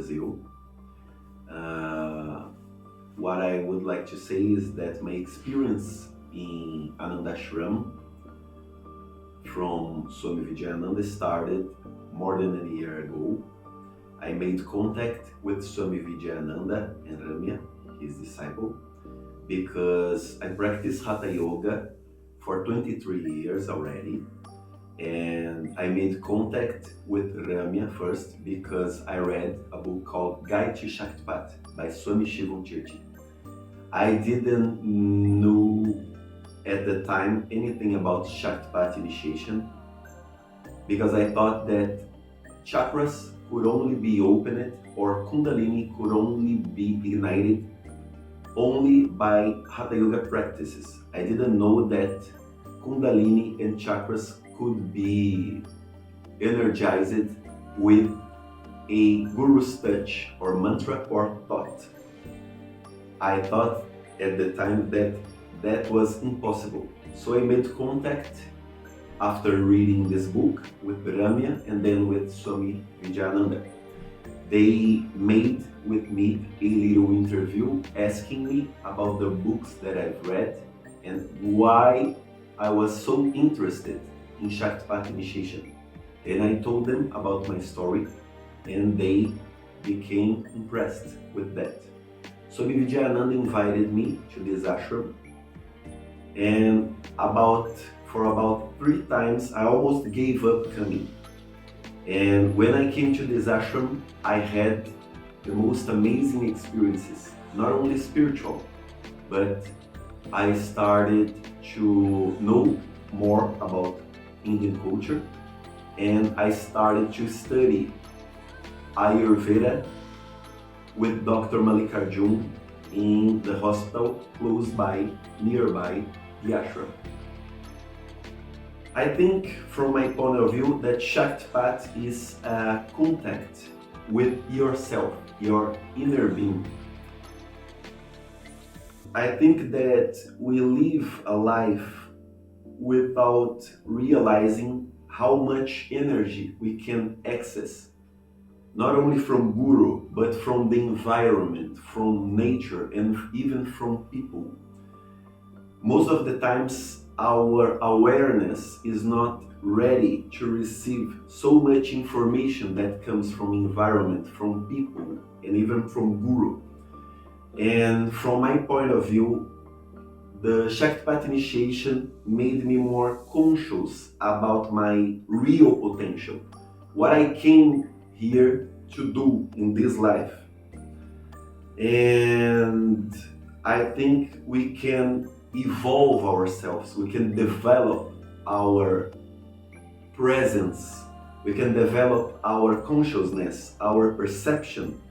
Brazil. What I would like to say is that my experience in Anandashram from Swami Vijayananda started more than a year ago. I made contact with Swami Vijayananda and Ramya, his disciple, because I practice Hatha Yoga for 23 years already. And I made contact with Ramya first because I read a book called Guide to Shaktipath by Swami Vijayananda. I didn't know at the time anything about Shaktipath initiation because I thought that chakras could only be opened or Kundalini could only be ignited only by Hatha Yoga practices. I didn't know that Kundalini and chakras could be energized with a guru's touch or mantra or thought. I thought at the time that that was impossible. So I made contact after reading this book with Ramya and then with Swami Vijayananda. They made with me a little interview asking me about the books that I've read and why I was so interested in Shaktipath initiation. And I told them about my story and they became impressed with that. Swami Vijayananda invited me to this ashram, and for about 3 times I almost gave up coming. And when I came to this ashram, I had the most amazing experiences, not only spiritual, but I started to know more about Indian culture, and I started to study Ayurveda with Dr. Mallikarjun in the hospital close by, nearby the ashram. I think from my point of view that Shaktipath is a contact with yourself, your inner being. I think that we live a life without realizing how much energy we can access, not only from Guru, but from the environment, from nature, and even from people. Most of the times, our awareness is not ready to receive so much information that comes from environment, from people, and even from Guru. And from my point of view, the Shaktipath initiation made me more conscious about my real potential, what I came here to do in this life. And I think we can evolve ourselves, we can develop our presence, we can develop our consciousness, our perception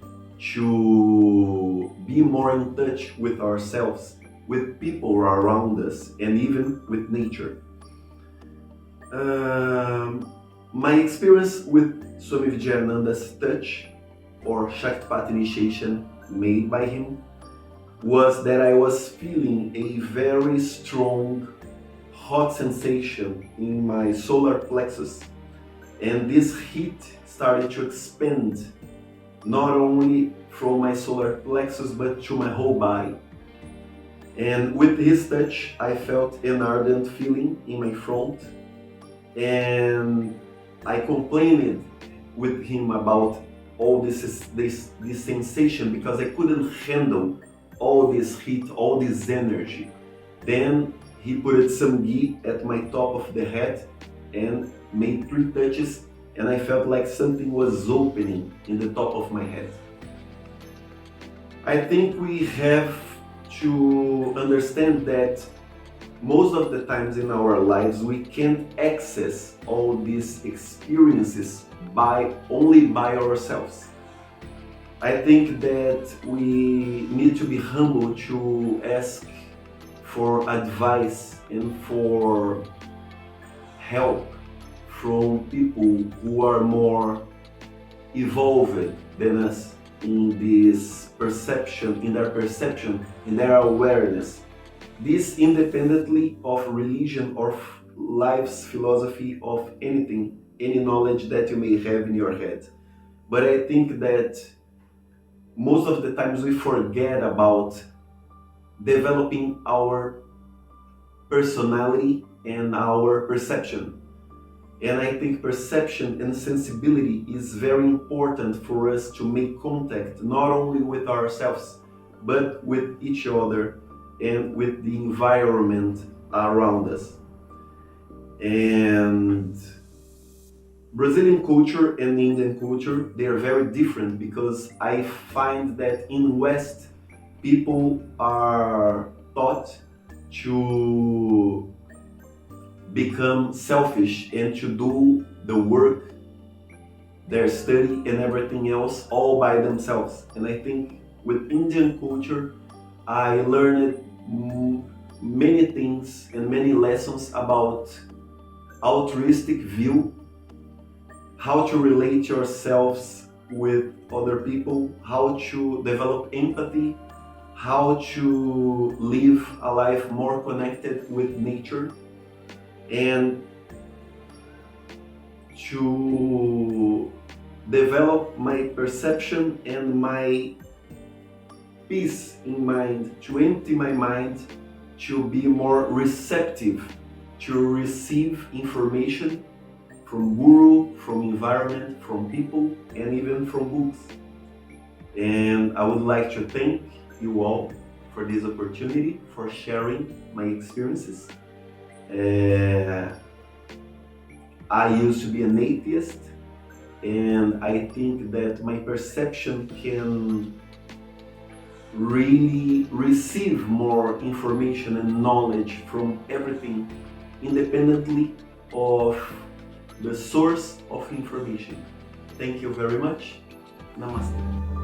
to be more in touch with ourselves, with people around us, and even with nature. My experience with Swami Vijayananda's touch or Shaktipath initiation made by him was that I was feeling a very strong hot sensation in my solar plexus, and this heat started to expand not only from my solar plexus but to my whole body. And with his touch I felt an ardent feeling in my front, and I complained with him about all this sensation because I couldn't handle all this heat, all this energy. Then he put some ghee at my top of the head and made 3 touches, and I felt like something was opening in the top of my head. I think we have to understand that most of the times in our lives we can't access all these experiences only by ourselves. I think that we need to be humble to ask for advice and for help from people who are more evolved than us in this perception, in their awareness. This independently of religion or life's philosophy, of anything, any knowledge that you may have in your head. But I think that most of the times we forget about developing our personality and our perception. And I think perception and sensibility is very important for us to make contact, not only with ourselves, but with each other and with the environment around us. And Brazilian culture and Indian culture, they are very different, because I find that in West, people are taught to become selfish and to do the work, their study and everything else all by themselves. And I think with Indian culture, I learned many things and many lessons about altruistic view, how to relate yourselves with other people, how to develop empathy, how to live a life more connected with nature, and to develop my perception and my peace in mind, to empty my mind, to be more receptive, to receive information from guru, from environment, from people, and even from books. And I would like to thank you all for this opportunity, for sharing my experiences. I used to be an atheist, and I think that my perception can really receive more information and knowledge from everything, independently of the source of information. Thank you very much. Namaste.